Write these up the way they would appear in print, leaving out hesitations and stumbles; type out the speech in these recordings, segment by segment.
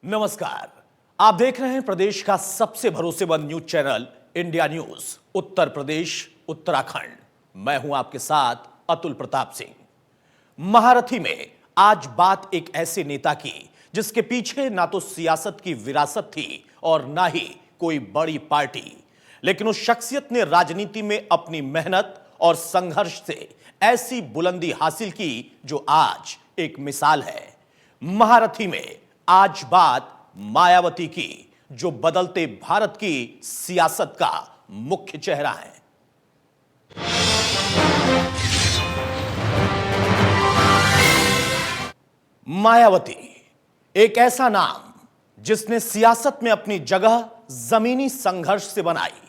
नमस्कार। आप देख रहे हैं प्रदेश का सबसे भरोसेमंद news channel India news, Uttar Pradesh Uttarakhand. मैं हूं आपके साथ अतुल प्रताप सिंह। महारथी में आज बात एक ऐसे नेता की जिसके पीछे ना तो सियासत की विरासत थी और ना ही कोई बड़ी पार्टी, लेकिन उस शख्सियत ने राजनीति में अपनी मेहनत और संघर्ष से ऐसी बुलंदी हासिल की जो आज एक मिसाल है। महारथी में आज बात मायावती की, जो बदलते भारत की सियासत का मुख्य चेहरा है। मायावती एक ऐसा नाम जिसने सियासत में अपनी जगह जमीनी संघर्ष से बनाई।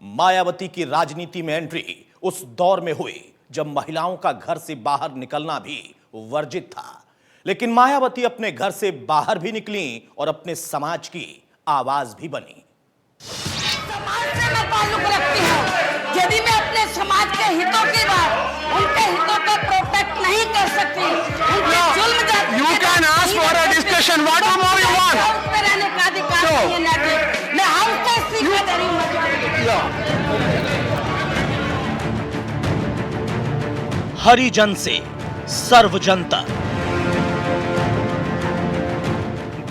मायावती की राजनीति में एंट्री उस दौर में हुई जब महिलाओं का घर से बाहर निकलना भी वर्जित था, लेकिन मायावती अपने घर से बाहर भी निकली और अपने समाज की आवाज भी बनी। समाज से मैं ताल्लुक रखती हूँ। यदि मैं अपने समाज के हितों की बात, उनके हितों को प्रोटेक्ट नहीं कर सकती, उनके जुल्म जाति You can ask for a discussion. What more you want? House में रहने का अधिकार नहीं है ना कि मैं हाउस से सीखा दे रही हूँ। हरिजन से सर्वजन तक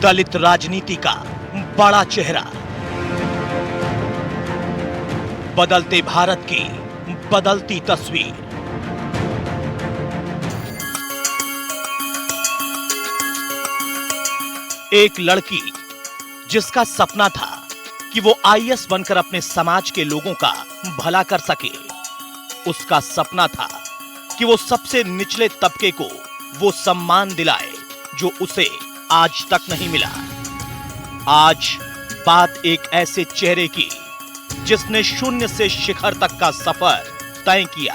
दलित राजनीति का बड़ा चेहरा, बदलते भारत की बदलती तस्वीर। एक लड़की जिसका सपना था कि वो आईएएस बनकर अपने समाज के लोगों का भला कर सके। उसका सपना था कि वो सबसे निचले तबके को वो सम्मान दिलाए जो उसे आज तक नहीं मिला। आज बात एक ऐसे चेहरे की जिसने शून्य से शिखर तक का सफर तय किया।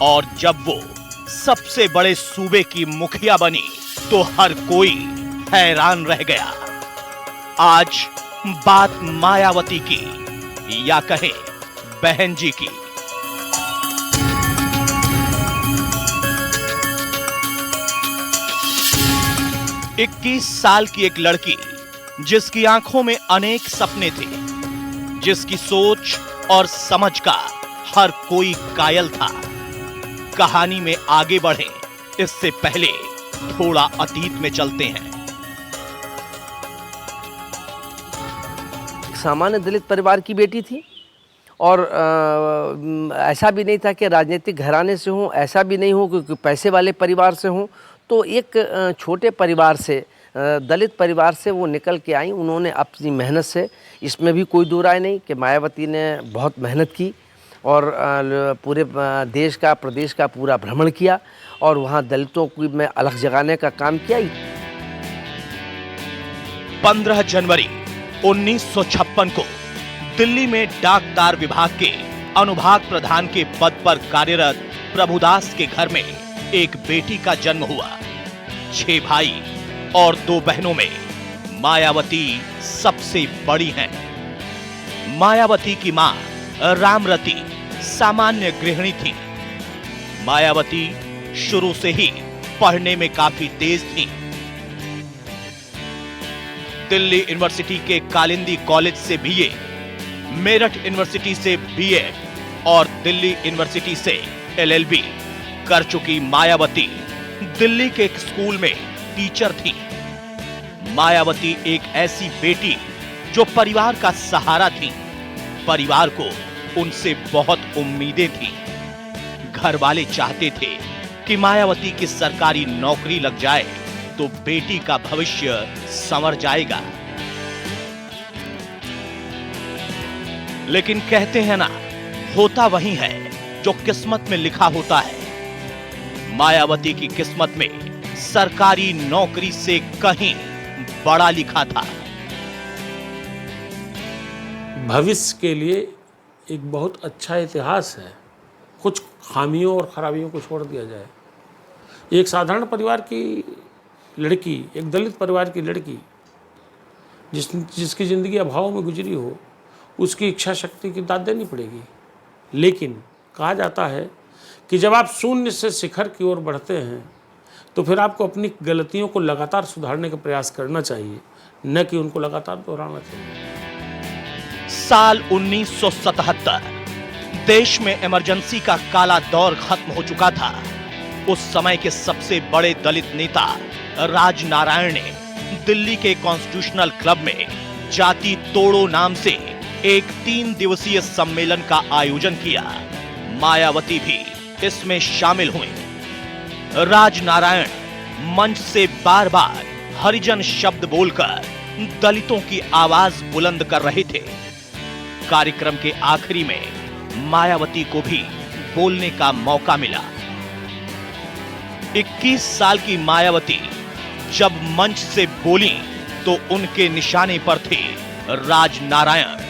और जब वो सबसे बड़े सूबे की मुखिया बनी तो हर कोई हैरान रह गया। आज बात मायावती की या कहें बहन जी की। 21 साल की एक लड़की जिसकी आंखों में अनेक सपने थे, जिसकी सोच और समझ का हर कोई कायल था। कहानी में आगे बढ़े इससे पहले थोड़ा अतीत में चलते हैं। सामान्य दलित परिवार की बेटी थी और ऐसा भी नहीं था कि राजनीतिक घराने से हूँ, ऐसा भी नहीं हूँ कि पैसे वाले परिवार से हूँ। तो एक छोटे परिवार से, दलित परिवार से वो निकल के आई। उन्होंने अपनी मेहनत से, इसमें भी कोई दो राय नहीं कि मायावती ने बहुत मेहनत की और पूरे देश का, प्रदेश का पूरा भ्रमण किया और वहाँ दलितों को में अलग जगाने का काम किया। 15 जनवरी 1956 को दिल्ली में डाक तार विभाग के अनुभाग प्रधान के पद पर कार्यरत प्रभुदास के घर में एक बेटी का जन्म हुआ। 6 भाई और 2 बहनों में मायावती सबसे बड़ी हैं। मायावती की मां रामरती सामान्य गृहिणी थी। मायावती शुरू से ही पढ़ने में काफी तेज थी। दिल्ली यूनिवर्सिटी के कालिंदी कॉलेज से बीए, मेरठ यूनिवर्सिटी से बीएड और दिल्ली यूनिवर्सिटी से एलएलबी कर चुकी मायावती दिल्ली के एक स्कूल में टीचर थी। मायावती एक ऐसी बेटी जो परिवार का सहारा थी। परिवार को उनसे बहुत उम्मीदें थी। घर वाले चाहते थे कि मायावती की सरकारी नौकरी लग जाए तो बेटी का भविष्य संवर जाएगा। लेकिन कहते हैं ना, होता वही है जो किस्मत में लिखा होता है। मायावती की किस्मत में सरकारी नौकरी से कहीं बड़ा लिखा था। भविष्य के लिए एक बहुत अच्छा इतिहास है। कुछ खामियों और खराबियों को छोड़ दिया जाए, एक साधारण परिवार की लड़की, एक दलित परिवार की लड़की जिसकी ज़िंदगी अभाव में गुजरी हो, उसकी इच्छा शक्ति की दाद देनी पड़ेगी। लेकिन कहा जाता है कि जब आप शून्य से शिखर की ओर बढ़ते हैं तो फिर आपको अपनी गलतियों को लगातार सुधारने का प्रयास करना चाहिए, न कि उनको लगातार दोहराना चाहिए। साल 1977 देश में इमरजेंसी का काला दौर खत्म हो चुका था। उस समय के सबसे बड़े दलित नेता राजनारायण ने दिल्ली के कॉन्स्टिट्यूशनल क्लब में जाति तोड़ो नाम से एक 3 दिवसीय सम्मेलन का आयोजन किया। मायावती भी इसमें शामिल हुई। राजनारायण मंच से बार बार हरिजन शब्द बोलकर दलितों की आवाज बुलंद कर रहे थे। कार्यक्रम के आखिरी में मायावती को भी बोलने का मौका मिला। 21 साल की मायावती जब मंच से बोली तो उनके निशाने पर थे राजनारायण।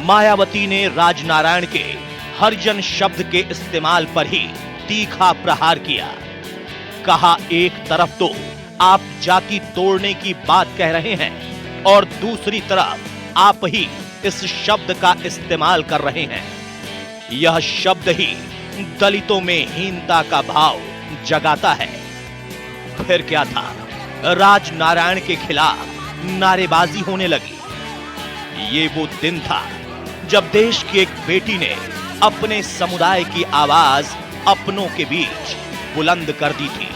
मायावती ने राजनारायण के हरिजन शब्द के इस्तेमाल पर ही तीखा प्रहार किया। कहा, एक तरफ तो आप जाति तोड़ने की बात कह रहे हैं और दूसरी तरफ आप ही इस शब्द का इस्तेमाल कर रहे हैं। यह शब्द ही दलितों में हीनता का भाव जगाता है। फिर क्या था, राजनारायण के खिलाफ नारेबाजी होने लगी। ये वो दिन था जब देश की एक बेटी ने अपने समुदाय की आवाज अपनों के बीच बुलंद कर दी थी।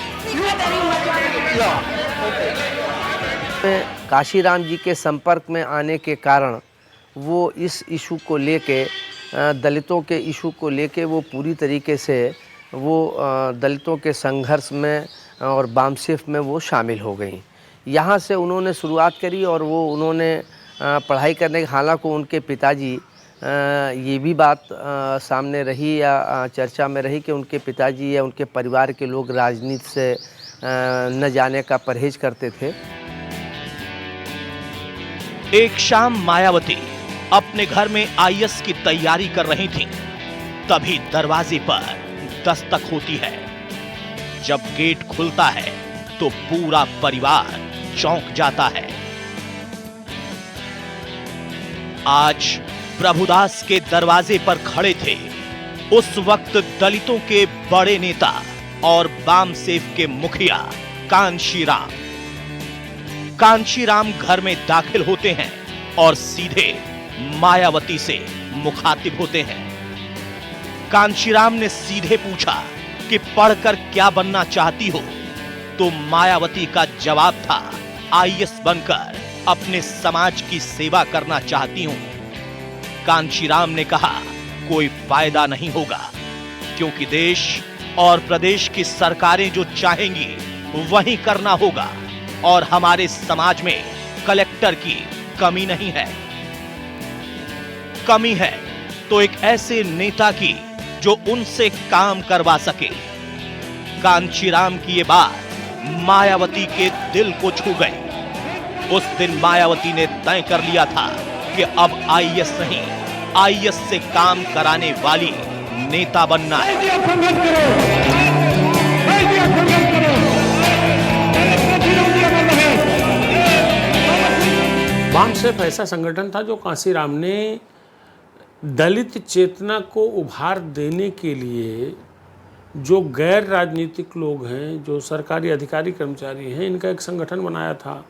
काशीराम जी के संपर्क में आने के कारण वो इस इशू को लेके, दलितों के इशू को लेके वो पूरी तरीके से वो दलितों के संघर्ष में और बामसेफ में वो शामिल हो गई। यहाँ से उन्होंने शुरुआत करी और वो उन्होंने पढ़ाई करने, हालांकि उनके पिताजी, ये भी बात सामने रही या चर्चा में रही कि उनके पिताजी या उनके परिवार के लोग राजनीति से न जाने का परहेज करते थे। एक शाम मायावती अपने घर में आईएएस की तैयारी कर रही थी। तभी दरवाजे पर दस्तक होती है। जब गेट खुलता है तो पूरा परिवार चौंक जाता है। आज प्रभुदास के दरवाजे पर खड़े थे उस वक्त दलितों के बड़े नेता और बामसेफ के मुखिया कांशीराम। कांशीराम घर में दाखिल होते हैं और सीधे मायावती से मुखातिब होते हैं। कांशीराम ने सीधे पूछा कि पढ़कर क्या बनना चाहती हो? तो मायावती का जवाब था, आईएएस बनकर अपने समाज की सेवा करना चाहती हूं। कांशीराम ने कहा, कोई फायदा नहीं होगा, क्योंकि देश और प्रदेश की सरकारें जो चाहेंगी वही करना होगा और हमारे समाज में कलेक्टर की कमी नहीं है। कमी है तो एक ऐसे नेता की जो उनसे काम करवा सके। कांशीराम की ये बात मायावती के दिल को छू गई। उस दिन मायावती ने तय कर लिया था कि अब आईएएस नहीं, आईएएस से काम कराने वाली नेता बनना है। बामसेफ ऐसा संगठन था जो कांशीराम ने दलित चेतना को उभार देने के लिए, जो गैर राजनीतिक लोग हैं, जो सरकारी अधिकारी कर्मचारी हैं, इनका एक संगठन बनाया था।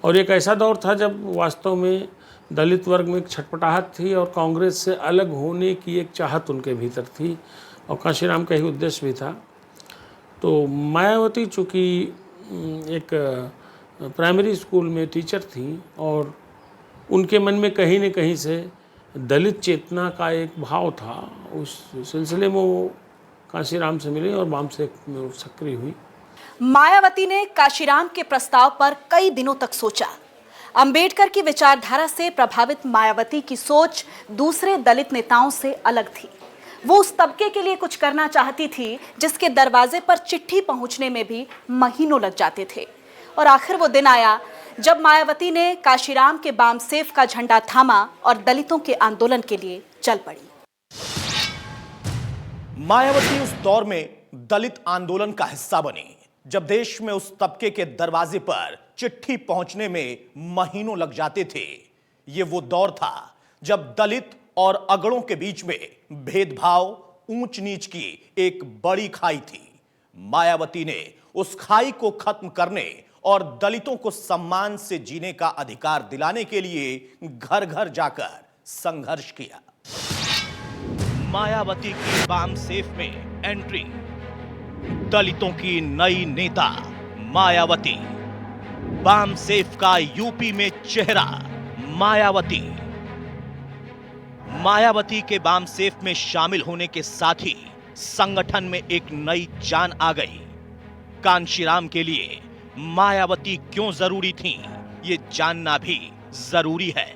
और एक ऐसा दौर था जब वास्तव में दलित वर्ग में एक छटपटाहट थी और कांग्रेस से अलग होने की एक चाहत उनके भीतर थी और कांशीराम का ही उद्देश्य भी था। तो मायावती चूँकि एक प्राइमरी स्कूल में टीचर थी और उनके मन में कहीं न कहीं से दलित चेतना का एक भाव था, उस सिलसिले में वो कांशीराम से मिली और बामसेफ में सक्रिय हुई। मायावती ने कांशीराम के प्रस्ताव पर कई दिनों तक सोचा। अंबेडकर की विचारधारा से प्रभावित मायावती की सोच दूसरे दलित नेताओं से अलग थी। वो उस तबके के लिए कुछ करना चाहती थी जिसके दरवाजे पर चिट्ठी पहुंचने में भी महीनों लग जाते थे। और आखिर वो दिन आया जब मायावती ने कांशीराम के बामसेफ का झंडा थामा और दलितों के आंदोलन के लिए चल पड़ी। मायावती उस दौर में दलित आंदोलन का हिस्सा बनी जब देश में उस तबके के दरवाजे पर चिट्ठी पहुंचने में महीनों लग जाते थे। ये वो दौर था जब दलित और अगड़ों के बीच में भेदभाव, ऊंच नीच की एक बड़ी खाई थी। मायावती ने उस खाई को खत्म करने और दलितों को सम्मान से जीने का अधिकार दिलाने के लिए घर घर जाकर संघर्ष किया। मायावती की बाम सेफ में एंट्री, दलितों की नई नेता मायावती। बाम सेफ का यूपी में चेहरा मायावती। मायावती के बाम सेफ में शामिल होने के साथ ही संगठन में एक नई जान आ गई। कांशीराम के लिए मायावती क्यों जरूरी थी, ये जानना भी जरूरी है।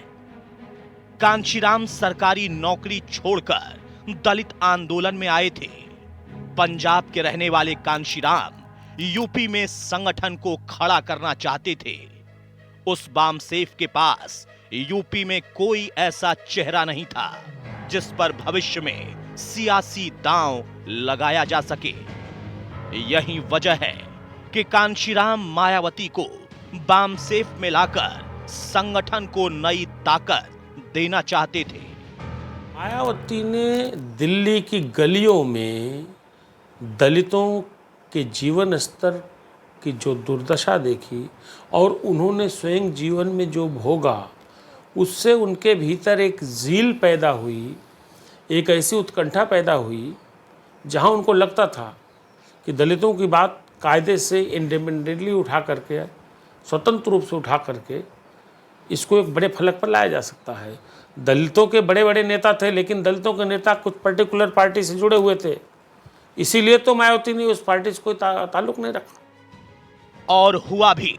कांशीराम सरकारी नौकरी छोड़कर दलित आंदोलन में आए थे। पंजाब के रहने वाले कांशीराम यूपी में संगठन को खड़ा करना चाहते थे। उस बाम सेफ के पास यूपी में कोई ऐसा चेहरा नहीं था जिस पर भविष्य में सियासी दांव लगाया जा सके। यही वजह है कि कांशीराम मायावती को बाम सेफ में लाकर संगठन को नई ताकत देना चाहते थे। मायावती ने दिल्ली की गलियों में दलितों के जीवन स्तर की जो दुर्दशा देखी और उन्होंने स्वयं जीवन में जो भोगा, उससे उनके भीतर एक ज़ील पैदा हुई, एक ऐसी उत्कंठा पैदा हुई जहां उनको लगता था कि दलितों की बात कायदे से इंडिपेंडेंटली उठा करके, स्वतंत्र रूप से उठा करके इसको एक बड़े फलक पर लाया जा सकता है। दलितों के बड़े बड़े नेता थे, लेकिन दलितों के नेता कुछ पर्टिकुलर पार्टी से जुड़े हुए थे, इसीलिए तो मायावती ने उस पार्टी से कोई ताल्लुक नहीं रखा। और हुआ भी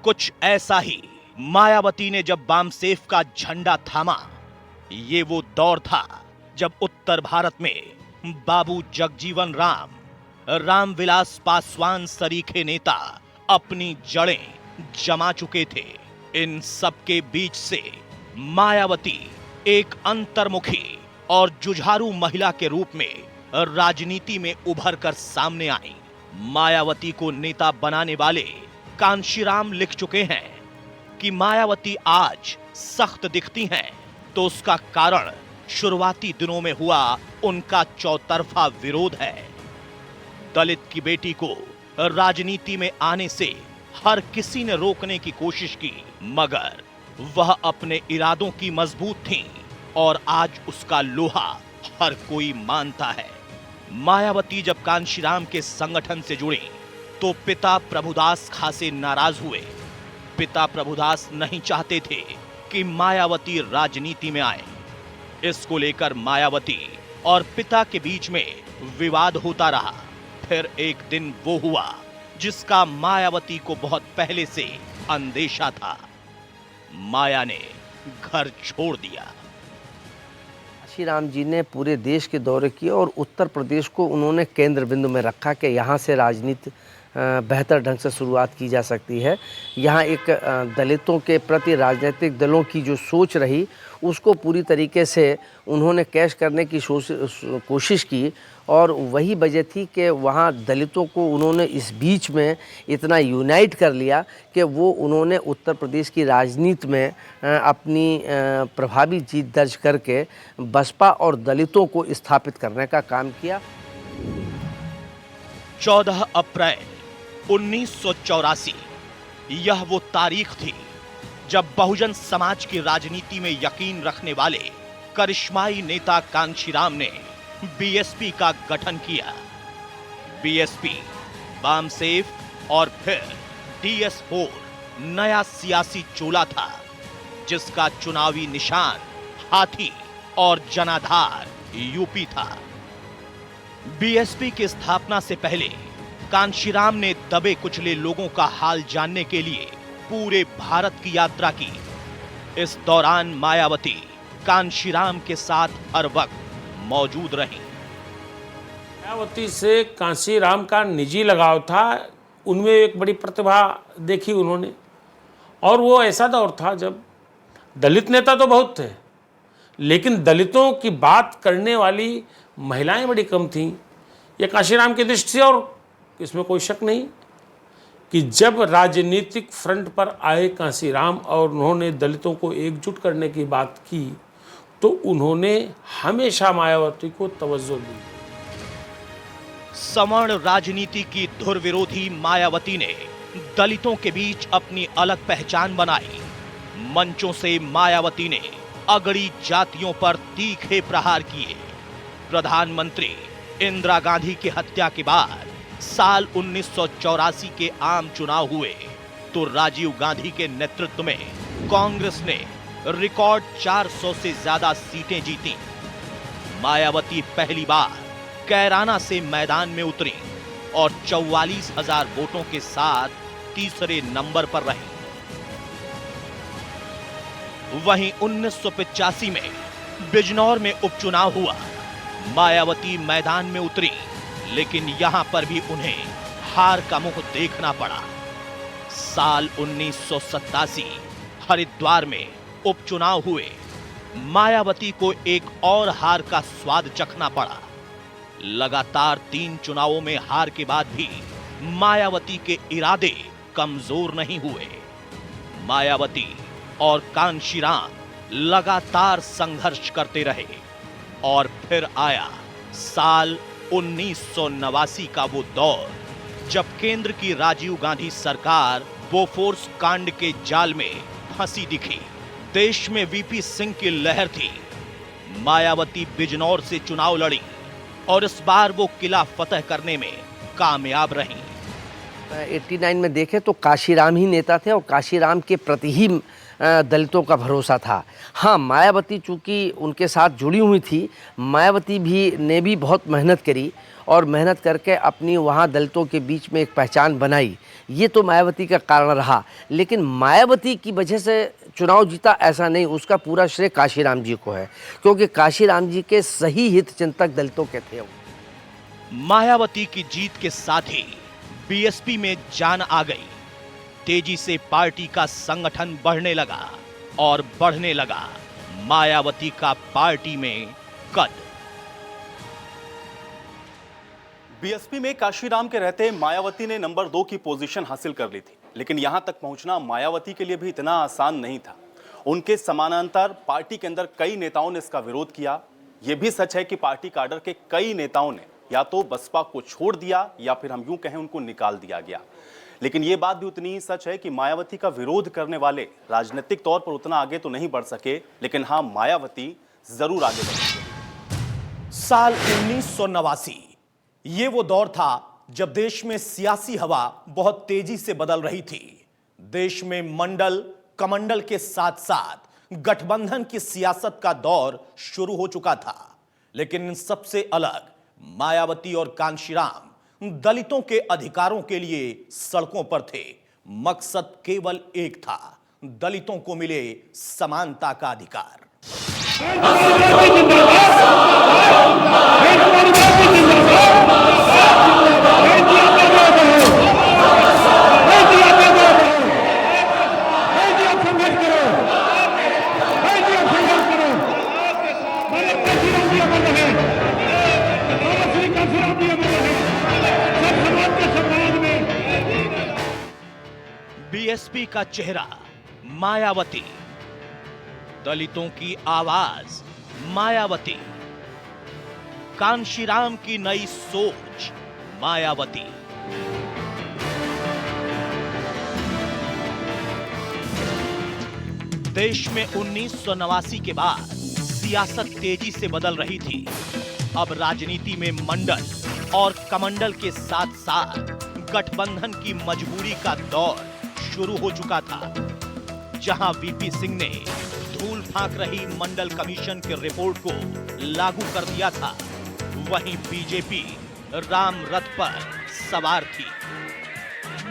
कुछ ऐसा ही। मायावती ने जब बाम सेफ का झंडा थामा, ये वो दौर था जब उत्तर भारत में बाबू जगजीवन राम, रामविलास पासवान सरीखे नेता अपनी जड़ें जमा चुके थे। इन सब के बीच से मायावती एक अंतर्मुखी और जुझारू महिला के रूप में राजनीति में उभर कर सामने आई। मायावती को नेता बनाने वाले कांशीराम लिख चुके हैं कि मायावती आज सख्त दिखती हैं, तो उसका कारण शुरुआती दिनों में हुआ उनका चौतरफा विरोध है। दलित की बेटी को राजनीति में आने से हर किसी ने रोकने की कोशिश की, मगर वह अपने इरादों की मजबूत थी और आज उसका लोहा हर कोई मानता है। मायावती जब कांशीराम के संगठन से जुड़ी तो पिता प्रभुदास खासे नाराज हुए। पिता प्रभुदास नहीं चाहते थे कि मायावती राजनीति में आए। इसको लेकर मायावती और पिता के बीच में विवाद होता रहा। फिर एक दिन वो हुआ जिसका मायावती को बहुत पहले से अंदेशा था। माया ने घर छोड़ दिया। कांशीराम जी ने पूरे देश के दौरे किए और उत्तर प्रदेश को उन्होंने केंद्र बिंदु में रखा कि यहाँ से राजनीति बेहतर ढंग से शुरुआत की जा सकती है। यहाँ एक दलितों के प्रति राजनीतिक दलों की जो सोच रही, उसको पूरी तरीके से उन्होंने कैश करने की कोशिश की और वही वजह थी कि वहाँ दलितों को उन्होंने इस बीच में इतना यूनाइट कर लिया कि वो उन्होंने उत्तर प्रदेश की राजनीति में अपनी प्रभावी जीत दर्ज करके बसपा और दलितों को स्थापित करने का काम किया। 14 अप्रैल 1984 यह वो तारीख थी जब बहुजन समाज की राजनीति में यकीन रखने वाले करिश्माई नेता कांशीराम ने बीएसपी का गठन किया। बीएसपी, बाम सेफ और फिर DS4 नया सियासी चोला था जिसका चुनावी निशान हाथी और जनाधार यूपी था। बीएसपी की स्थापना से पहले कांशीराम ने दबे कुचले लोगों का हाल जानने के लिए पूरे भारत की यात्रा की। इस दौरान मायावती कांशीराम के साथ हर वक्त मौजूद रही। मायावती से कांशीराम का निजी लगाव था, उनमें एक बड़ी प्रतिभा देखी उन्होंने। और वो ऐसा दौर था जब दलित नेता तो बहुत थे, लेकिन दलितों की बात करने वाली महिलाएं बड़ी कम थीं। ये कांशीराम की दृष्टि से, और इसमें कोई शक नहीं कि जब राजनीतिक फ्रंट पर आए कांसीराम और उन्होंने दलितों को एकजुट करने की बात की, तो उन्होंने हमेशा मायावती को तवज्जो दी। सवर्ण राजनीति की धुर विरोधी मायावती ने दलितों के बीच अपनी अलग पहचान बनाई। मंचों से मायावती ने अगड़ी जातियों पर तीखे प्रहार किए। प्रधानमंत्री इंदिरा गांधी की हत्या के बाद साल 1984 के आम चुनाव हुए तो राजीव गांधी के नेतृत्व में कांग्रेस ने रिकॉर्ड 400 से ज्यादा सीटें जीती। मायावती पहली बार कैराना से मैदान में उतरी और 44,000 वोटों के साथ तीसरे नंबर पर रही। वहीं 1985 में बिजनौर में उपचुनाव हुआ। मायावती मैदान में उतरी, लेकिन यहां पर भी उन्हें हार का मुंह देखना पड़ा। साल 1987 हरिद्वार में उपचुनाव हुए। मायावती को एक और हार का स्वाद चखना पड़ा। लगातार 3 चुनावों में हार के बाद भी मायावती के इरादे कमजोर नहीं हुए। मायावती और कांशीराम लगातार संघर्ष करते रहे और फिर आया साल 1989 का वो दौर जब केंद्र की राजीव गांधी सरकार बोफोर्स कांड के जाल में फंसी दिखी। देश में वीपी सिंह की लहर थी। मायावती बिजनौर से चुनाव लड़ी और इस बार वो किला फतह करने में कामयाब रही। 89 में देखें तो काशीराम ही नेता थे और काशीराम के प्रति ही दलितों का भरोसा था। हाँ, मायावती चूँकि उनके साथ जुड़ी हुई थी, मायावती ने भी बहुत मेहनत करी और मेहनत करके अपनी वहाँ दलितों के बीच में एक पहचान बनाई। ये तो मायावती का कारण रहा, लेकिन मायावती की वजह से चुनाव जीता ऐसा नहीं, उसका पूरा श्रेय काशीराम जी को है, क्योंकि काशीराम जी के सही हित चिंतक दलितों के थे। मायावती की जीत के साथ ही बीएसपी में जान आ गई। तेजी से पार्टी का संगठन बढ़ने लगा और बढ़ने लगा मायावती का पार्टी में कद। बीएसपी में काशीराम के रहते मायावती ने नंबर 2 की पोजीशन हासिल कर ली थी, लेकिन यहां तक पहुंचना मायावती के लिए भी इतना आसान नहीं था। उनके समानांतर पार्टी के अंदर कई नेताओं ने इसका विरोध किया। यह भी सच है कि पार्टी काडर के कई नेताओं ने या तो बसपा को छोड़ दिया या फिर हम यूं कहें उनको निकाल दिया गया। लेकिन यह बात भी उतनी ही सच है कि मायावती का विरोध करने वाले राजनीतिक तौर पर उतना आगे तो नहीं बढ़ सके, लेकिन हां, मायावती जरूर आगे बढ़े। साल 1989 ये वो दौर था जब देश में सियासी हवा बहुत तेजी से बदल रही थी। देश में मंडल कमंडल के साथ साथ गठबंधन की सियासत का दौर शुरू हो चुका था। लेकिन इन सबसे अलग मायावती और कांशीराम दलितों के अधिकारों के लिए सड़कों पर थे। मकसद केवल एक था, दलितों को मिले समानता का अधिकार। बीएसपी का चेहरा मायावती, दलितों की आवाज मायावती, कांशीराम की नई सोच मायावती। देश में 1989 के बाद सियासत तेजी से बदल रही थी। अब राजनीति में मंडल और कमंडल के साथ साथ गठबंधन की मजबूरी का दौर शुरू हो चुका था। जहां वीपी सिंह ने धूल फांक रही मंडल कमीशन की रिपोर्ट को लागू कर दिया था, वहीं बीजेपी राम रथ पर सवार थी।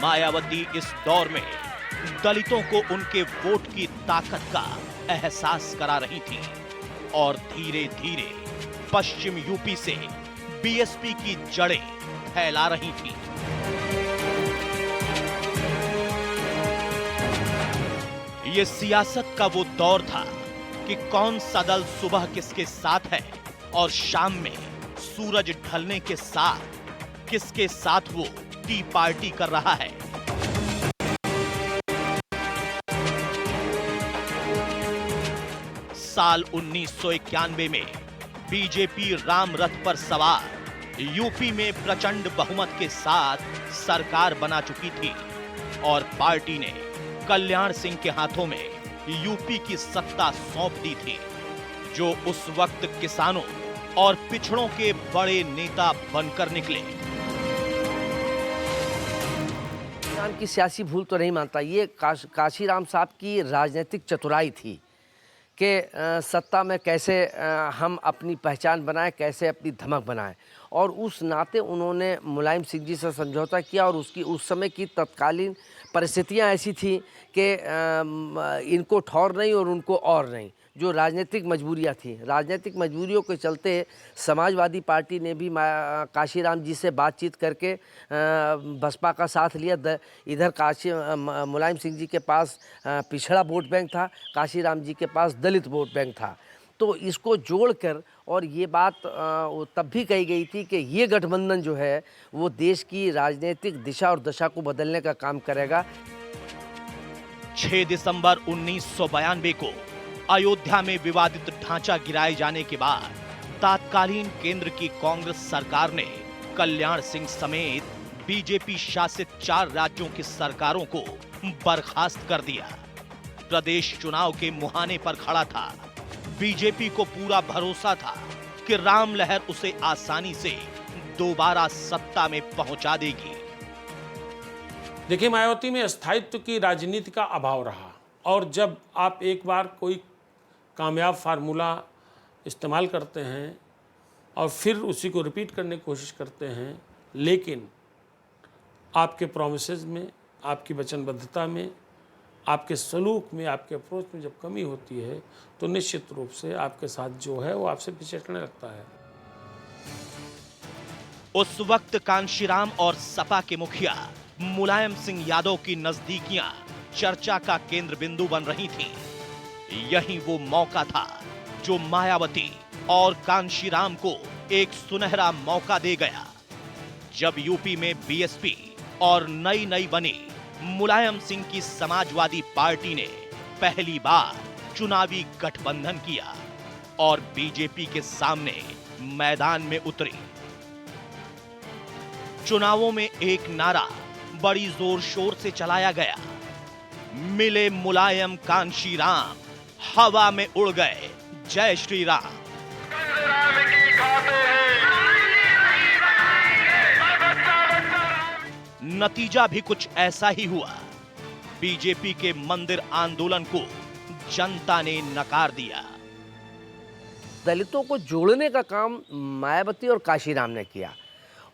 मायावती इस दौर में दलितों को उनके वोट की ताकत का एहसास करा रही थी और धीरे धीरे पश्चिम यूपी से बीएसपी की जड़ें फैला रही थी। ये सियासत का वो दौर था कि कौन सा दल सुबह किसके साथ है और शाम में सूरज ढलने के साथ किसके साथ वो टी पार्टी कर रहा है। साल 1991 में बीजेपी राम रथ पर सवार यूपी में प्रचंड बहुमत के साथ सरकार बना चुकी थी और पार्टी ने कल्याण सिंह के हाथों में यूपी की सत्ता सौंप दी थी, जो उस वक्त किसानों और पिछड़ों के बड़े नेता बनकर निकले। काशीराम की सियासी भूल तो नहीं मानता, ये काशीराम साहब की राजनीतिक चतुराई थी कि सत्ता में कैसे हम अपनी पहचान बनाएं, कैसे अपनी धमक बनाएं, और उस नाते उन्होंने मुलायम सिंह जी से समझौता किया। और उसकी उस समय की तत्कालीन परिस्थितियां ऐसी थी कि इनको ठौर नहीं और उनको और नहीं, जो राजनीतिक मजबूरियां थी। राजनीतिक मजबूरियों के चलते समाजवादी पार्टी ने भी काशीराम जी से बातचीत करके बसपा का साथ लिया। इधर मुलायम सिंह जी के पास पिछड़ा वोट बैंक था, काशीराम जी के पास दलित वोट बैंक था। तो इसको जोड़कर, और ये बात तब भी कही गई थी कि ये गठबंधन जो है वो देश की राजनीतिक दिशा और दशा को बदलने का काम करेगा। 6 दिसंबर 1992 को अयोध्या में विवादित ढांचा गिराए जाने के बाद तत्कालीन केंद्र की कांग्रेस सरकार ने कल्याण सिंह समेत बीजेपी शासित 4 राज्यों की सरकारों को बर्खास्त कर दिया। प्रदेश चुनाव के मुहाने पर खड़ा था। बीजेपी को पूरा भरोसा था कि राम लहर उसे आसानी से दोबारा सत्ता में पहुंचा देगी। देखिए, मायावती में स्थायित्व की राजनीति का अभाव रहा, और जब आप एक बार कोई कामयाब फार्मूला इस्तेमाल करते हैं और फिर उसी को रिपीट करने की कोशिश करते हैं, लेकिन आपके प्रोमिसेस में, आपकी वचनबद्धता में, आपके सलूक में, आपके अप्रोच में जब कमी होती है तो निश्चित रूप से आपके साथ जो है वो आपसे पिछड़ने लगता है। उस वक्त कांशीराम और सपा के मुखिया मुलायम सिंह यादव की नजदीकियां चर्चा का केंद्र बिंदु बन रही थीं। यही वो मौका था जो मायावती और कांशीराम को एक सुनहरा मौका दे गया, जब यूपी में बीएसपी और नई बनी मुलायम सिंह की समाजवादी पार्टी ने पहली बार चुनावी गठबंधन किया और बीजेपी के सामने मैदान में उतरी। चुनावों में एक नारा बड़ी जोर शोर से चलाया गया, मिले मुलायम कांशीराम, हवा में उड़ गए जय श्री राम। नतीजा भी कुछ ऐसा ही हुआ। बीजेपी के मंदिर आंदोलन को जनता ने नकार दिया। दलितों को जोड़ने का काम मायावती और काशीराम ने किया,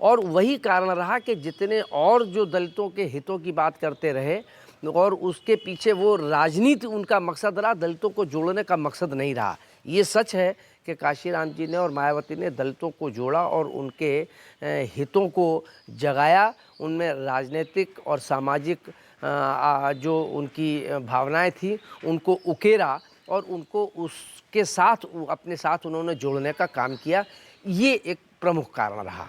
और वही कारण रहा कि जितने और जो दलितों के हितों की बात करते रहे और उसके पीछे वो राजनीति उनका मकसद रहा, दलितों को जोड़ने का मकसद नहीं रहा। ये सच है कि काशीराम जी ने और मायावती ने दलितों को जोड़ा और उनके हितों को जगाया, उनमें राजनीतिक और सामाजिक जो उनकी भावनाएं थी उनको उकेरा और उनको उसके साथ अपने साथ उन्होंने जोड़ने का काम किया। ये एक प्रमुख कारण रहा।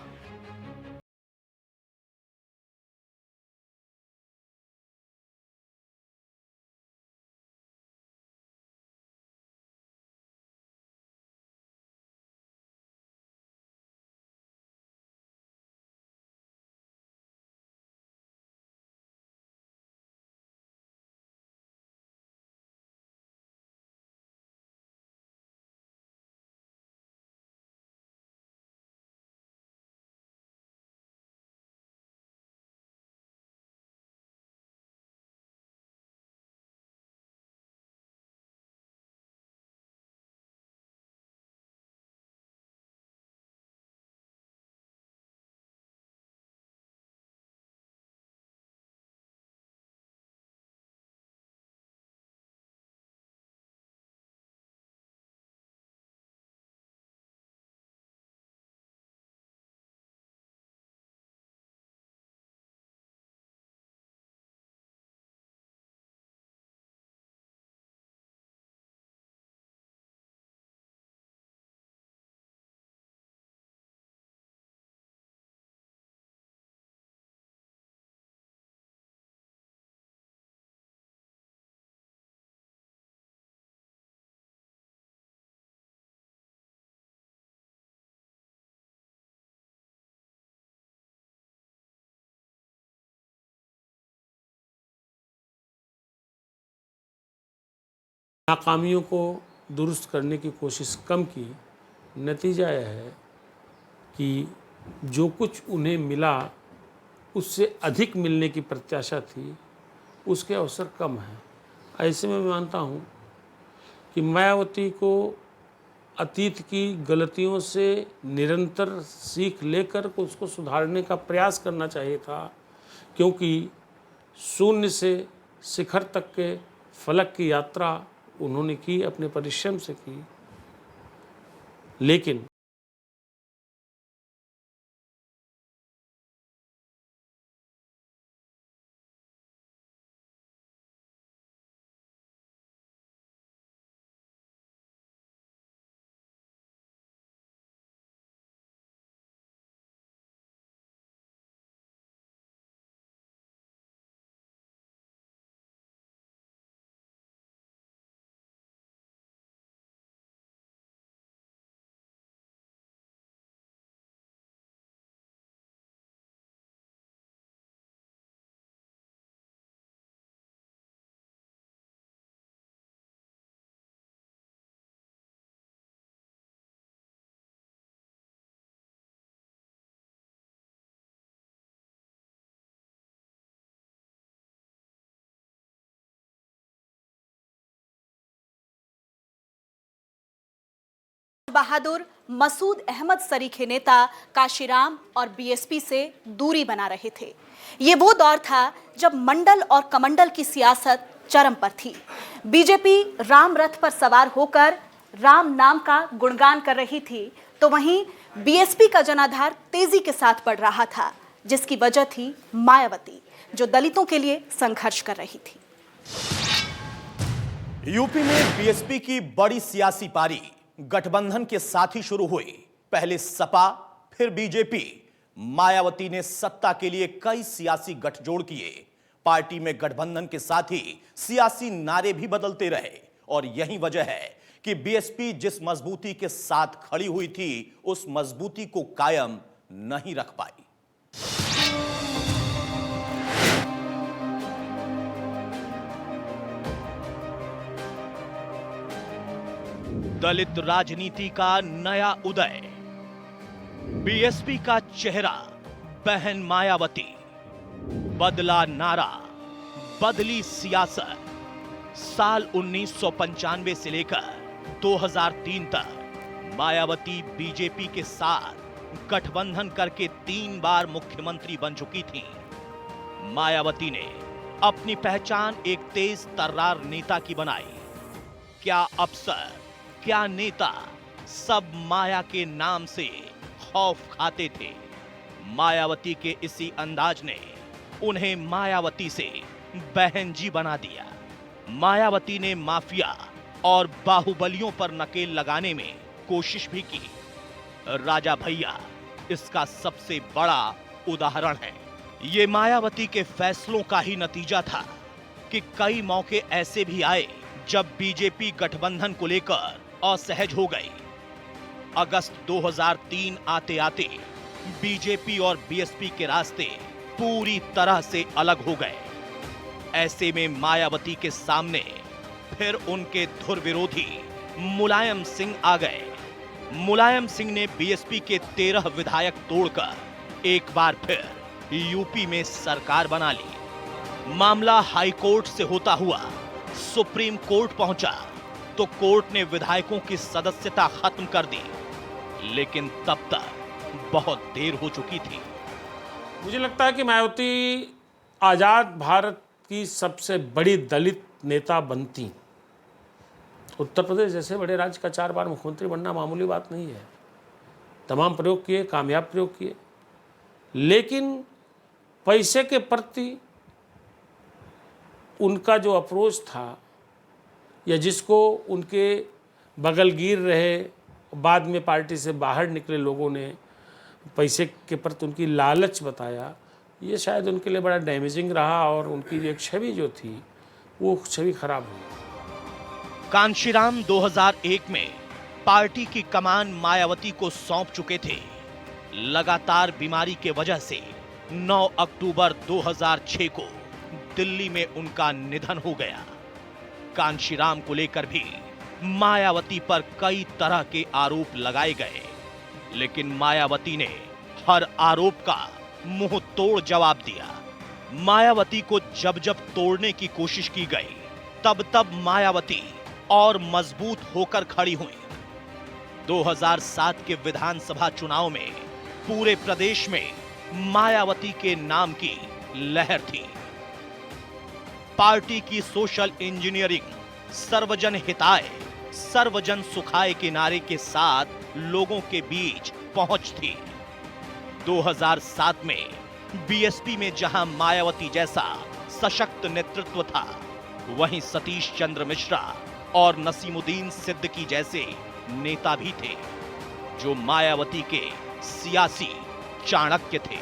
नाकामियों को दुरुस्त करने की कोशिश कम की। नतीजा यह है कि जो कुछ उन्हें मिला उससे अधिक मिलने की प्रत्याशा थी, उसके अवसर कम हैं। ऐसे में मैं मानता हूँ कि मायावती को अतीत की गलतियों से निरंतर सीख लेकर उसको सुधारने का प्रयास करना चाहिए था, क्योंकि शून्य से शिखर तक के फलक की यात्रा उन्होंने की, अपने परिश्रम से की, लेकिन बहादुर मसूद अहमद सरीखे नेता काशीराम और बीएसपी से दूरी बना रहे थे। ये वो दौर था जब मंडल और कमंडल की सियासत चरम पर थी। बीजेपी राम रथ पर सवार होकर राम नाम का गुणगान कर रही थी, तो वहीं बीएसपी का जनाधार तेजी के साथ बढ़ रहा था, जिसकी वजह थी मायावती, जो दलितों के लिए संघर्ष कर रही थी। यूपी में बीएसपी की बड़ी सियासी पारी गठबंधन के साथ ही शुरू हुई। पहले सपा, फिर बीजेपी। मायावती ने सत्ता के लिए कई सियासी गठजोड़ किए। पार्टी में गठबंधन के साथ ही सियासी नारे भी बदलते रहे, और यही वजह है कि बीएसपी जिस मजबूती के साथ खड़ी हुई थी, उस मजबूती को कायम नहीं रख पाई। दलित राजनीति का नया उदय, बीएसपी का चेहरा बहन मायावती, बदला नारा, बदली सियासत। साल 1995 से लेकर 2003 तक मायावती बीजेपी के साथ गठबंधन करके 3 बार मुख्यमंत्री बन चुकी थीं। मायावती ने अपनी पहचान एक तेज तर्रार नेता की बनाई। क्या अफसर, क्या नेता, सब माया के नाम से खौफ खाते थे। मायावती के इसी अंदाज ने उन्हें मायावती से बहन जी बना दिया। मायावती ने माफिया और बाहुबलियों पर नकेल लगाने में कोशिश भी की। राजा भैया इसका सबसे बड़ा उदाहरण है। ये मायावती के फैसलों का ही नतीजा था कि कई मौके ऐसे भी आए जब बीजेपी गठबंधन को लेकर असहज हो गई। अगस्त 2003 आते आते बीजेपी और बीएसपी के रास्ते पूरी तरह से अलग हो गए। ऐसे में मायावती के सामने फिर उनके धुर विरोधी मुलायम सिंह आ गए। मुलायम सिंह ने बीएसपी के 13 विधायक तोड़कर एक बार फिर यूपी में सरकार बना ली। मामला हाई कोर्ट से होता हुआ सुप्रीम कोर्ट पहुंचा, तो कोर्ट ने विधायकों की सदस्यता खत्म कर दी, लेकिन तब तक बहुत देर हो चुकी थी। मुझे लगता है कि मायावती आज़ाद भारत की सबसे बड़ी दलित नेता बनती। उत्तर प्रदेश जैसे बड़े राज्य का 4 बार मुख्यमंत्री बनना मामूली बात नहीं है। तमाम प्रयोग किए, कामयाब प्रयोग किए, लेकिन पैसे के प्रति उनका जो अप्रोच था, या जिसको उनके बगलगीर रहे, बाद में पार्टी से बाहर निकले लोगों ने पैसे के प्रति उनकी लालच बताया, ये शायद उनके लिए बड़ा डैमेजिंग रहा, और उनकी एक छवि जो थी वो छवि खराब हुई। कांशीराम 2001 में पार्टी की कमान मायावती को सौंप चुके थे। लगातार बीमारी के वजह से 9 अक्टूबर 2006 को दिल्ली में उनका निधन हो गया। कांशीराम को लेकर भी मायावती पर कई तरह के आरोप लगाए गए, लेकिन मायावती ने हर आरोप का मुंह तोड़ जवाब दिया। मायावती को जब जब तोड़ने की कोशिश की गई, तब तब मायावती और मजबूत होकर खड़ी हुई। 2007 के विधानसभा चुनाव में पूरे प्रदेश में मायावती के नाम की लहर थी। पार्टी की सोशल इंजीनियरिंग, सर्वजन हिताय, सर्वजन सुखाय के नारे के साथ लोगों के बीच पहुंच थी। 2007 में बीएसपी में जहां मायावती जैसा सशक्त नेतृत्व था, वहीं सतीश चंद्र मिश्रा और नसीमुद्दीन सिद्दीकी जैसे नेता भी थे, जो मायावती के सियासी चाणक्य थे।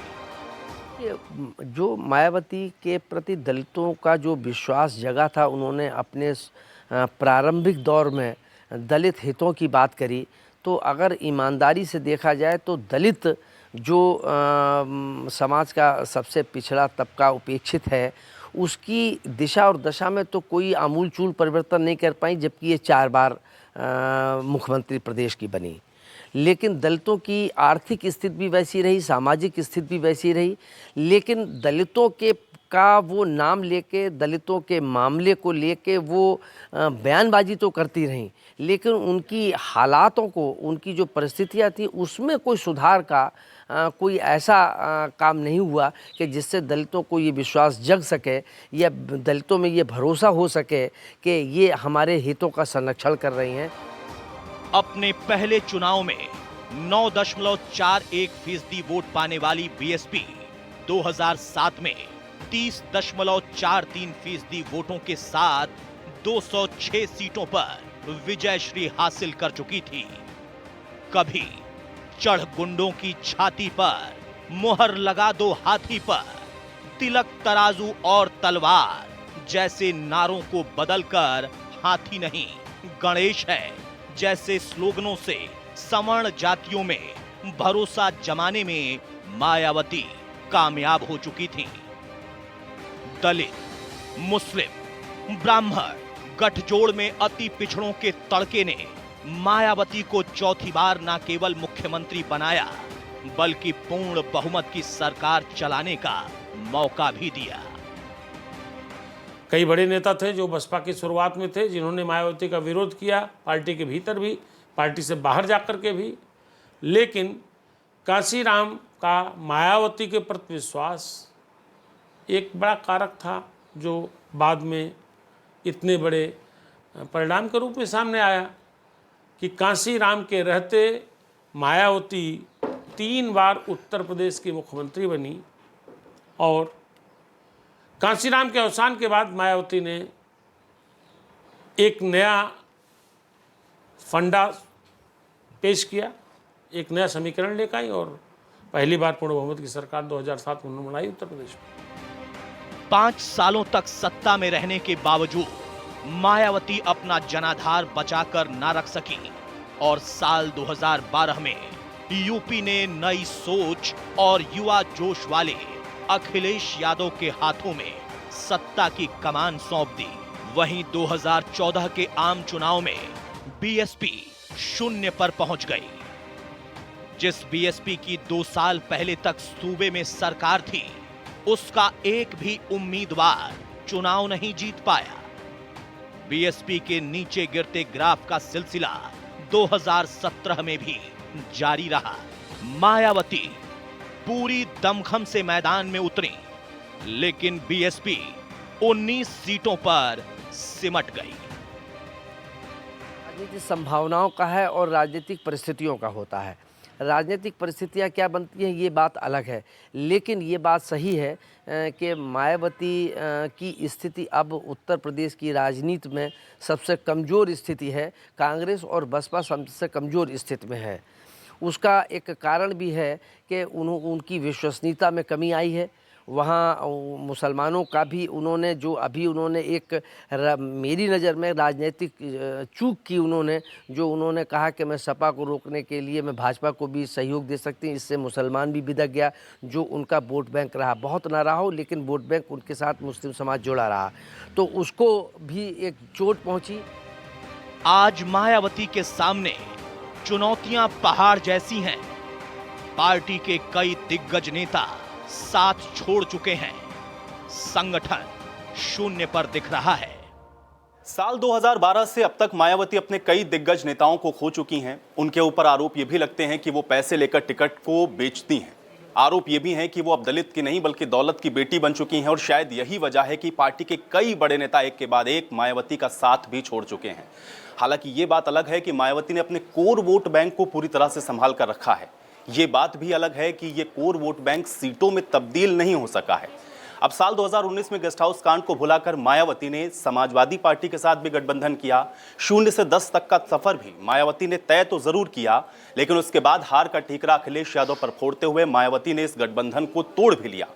ये जो मायावती के प्रति दलितों का जो विश्वास जगा था, उन्होंने अपने प्रारंभिक दौर में दलित हितों की बात करी। तो अगर ईमानदारी से देखा जाए तो दलित जो समाज का सबसे पिछड़ा तबका, उपेक्षित है, उसकी दिशा और दशा में तो कोई आमूलचूल परिवर्तन नहीं कर पाई, जबकि ये 4 बार मुख्यमंत्री प्रदेश की बनी। लेकिन दलितों की आर्थिक स्थिति भी वैसी रही, सामाजिक स्थिति भी वैसी रही, लेकिन दलितों के का वो नाम लेके, दलितों के मामले को लेके वो बयानबाजी तो करती रहीं, लेकिन उनकी हालातों को, उनकी जो परिस्थितियाँ थी, उसमें कोई सुधार का कोई ऐसा काम नहीं हुआ कि जिससे दलितों को ये विश्वास जग सके या दलितों में ये भरोसा हो सके कि ये हमारे हितों का संरक्षण कर रही हैं। अपने पहले चुनाव में 9.41% वोट पाने वाली बीएसपी 2007 में 30.43% वोटों के साथ 206 सीटों पर विजयश्री हासिल कर चुकी थी। कभी चढ़ गुंडों की छाती पर मुहर लगा दो हाथी पर, तिलक तराजू और तलवार जैसे नारों को बदलकर हाथी नहीं गणेश है जैसे स्लोगनों से सवर्ण जातियों में भरोसा जमाने में मायावती कामयाब हो चुकी थी। दलित, मुस्लिम, ब्राह्मण गठजोड़ में अति पिछड़ों के तड़के ने मायावती को चौथी बार न केवल मुख्यमंत्री बनाया, बल्कि पूर्ण बहुमत की सरकार चलाने का मौका भी दिया। कई बड़े नेता थे जो बसपा की शुरुआत में थे, जिन्होंने मायावती का विरोध किया, पार्टी के भीतर भी, पार्टी से बाहर जाकर के भी। लेकिन कांशीराम का मायावती के प्रति विश्वास एक बड़ा कारक था, जो बाद में इतने बड़े परिणाम के रूप में सामने आया कि कांशीराम के रहते मायावती 3 बार उत्तर प्रदेश की मुख्यमंत्री बनी। और कांशीराम के अवसान के बाद मायावती ने एक नया फंडा पेश किया, एक नया समीकरण लेकर आई और पहली बार पूर्ण बहुमत की सरकार 2007 में उन्होंने बनाई उत्तर प्रदेश में। 5 सालों तक सत्ता में रहने के बावजूद मायावती अपना जनाधार बचाकर ना रख सकी और साल 2012 में यूपी ने नई सोच और युवा जोश वाले अखिलेश यादव के हाथों में सत्ता की कमान सौंप दी। वहीं 2014 के आम चुनाव में बीएसपी 0 पर पहुंच गई। जिस बीएसपी की 2 साल पहले तक सूबे में सरकार थी, उसका एक भी उम्मीदवार चुनाव नहीं जीत पाया। बीएसपी के नीचे गिरते ग्राफ का सिलसिला 2017 में भी जारी रहा। मायावती पूरी दमखम से मैदान में उतरी, लेकिन बीएसपी 19 सीटों पर सिमट गई। राजनीतिक संभावनाओं का है और राजनीतिक परिस्थितियों का होता है। राजनीतिक परिस्थितियां क्या बनती हैं ये बात अलग है, लेकिन ये बात सही है कि मायावती की स्थिति अब उत्तर प्रदेश की राजनीति में सबसे कमज़ोर स्थिति है। कांग्रेस और बसपा सबसे कमज़ोर स्थिति में है। उसका एक कारण भी है कि उनकी विश्वसनीयता में कमी आई है। वहाँ मुसलमानों का भी उन्होंने जो अभी उन्होंने एक मेरी नज़र में राजनीतिक चूक की, उन्होंने कहा कि मैं सपा को रोकने के लिए मैं भाजपा को भी सहयोग दे सकती हूँ, इससे मुसलमान भी बिदक गया। जो उनका वोट बैंक रहा, बहुत ना रहा हो लेकिन वोट बैंक उनके साथ मुस्लिम समाज जुड़ा रहा, तो उसको भी एक चोट पहुँची। आज मायावती के सामने चुनौतियां पहाड़ जैसी हैं। पार्टी के कई दिग्गज नेता साथ छोड़ चुके हैं। संगठन शून्य पर दिख रहा है। साल 2012 से अब तक मायावती अपने कई दिग्गज नेताओं को खो चुकी हैं। उनके ऊपर आरोप ये भी लगते हैं कि वो पैसे लेकर टिकट को बेचती हैं। आरोप ये भी है कि वो अब दलित की नहीं बल्कि दौलत की बेटी बन चुकी हैं और शायद यही वजह है कि पार्टी के कई बड़े नेता एक के बाद एक मायावती का साथ भी छोड़ चुके हैं। हालांकि ये बात अलग है कि मायावती ने अपने कोर वोट बैंक को पूरी तरह से संभाल कर रखा है। ये बात भी अलग है कि ये कोर वोट बैंक सीटों में तब्दील नहीं हो सका है। अब साल 2019 में गेस्ट हाउस कांड को भुलाकर मायावती ने समाजवादी पार्टी के साथ भी गठबंधन किया। 0 से 10 तक का सफर भी मायावती ने तय तो जरूर किया, लेकिन उसके बाद हार का ठीकरा अखिलेश यादव पर फोड़ते हुए मायावती ने इस गठबंधन को तोड़ भी लिया।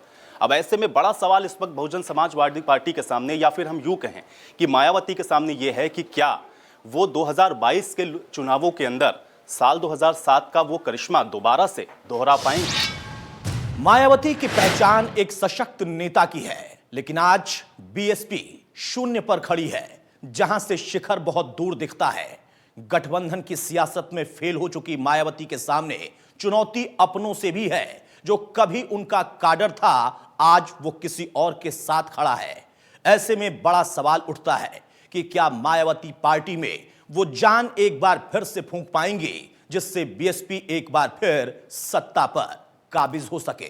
अब ऐसे में बड़ा सवाल इस वक्त बहुजन समाजवादी पार्टी के सामने, या फिर हम यूं कहें कि मायावती के सामने यह है कि क्या वो 2022 के चुनावों के अंदर साल 2007 का वो करिश्मा दोबारा से दोहरा पाएंगे। मायावती की पहचान एक सशक्त नेता की है, लेकिन आज बीएसपी शून्य पर खड़ी है, जहां से शिखर बहुत दूर दिखता है। गठबंधन की सियासत में फेल हो चुकी मायावती के सामने चुनौती अपनों से भी है। जो कभी उनका काडर था, आज वो किसी और के साथ खड़ा है। ऐसे में बड़ा सवाल उठता है कि क्या मायावती पार्टी में वो जान एक बार फिर से फूंक पाएंगे, जिससे बीएसपी एक बार फिर सत्ता पर काबिज हो सके।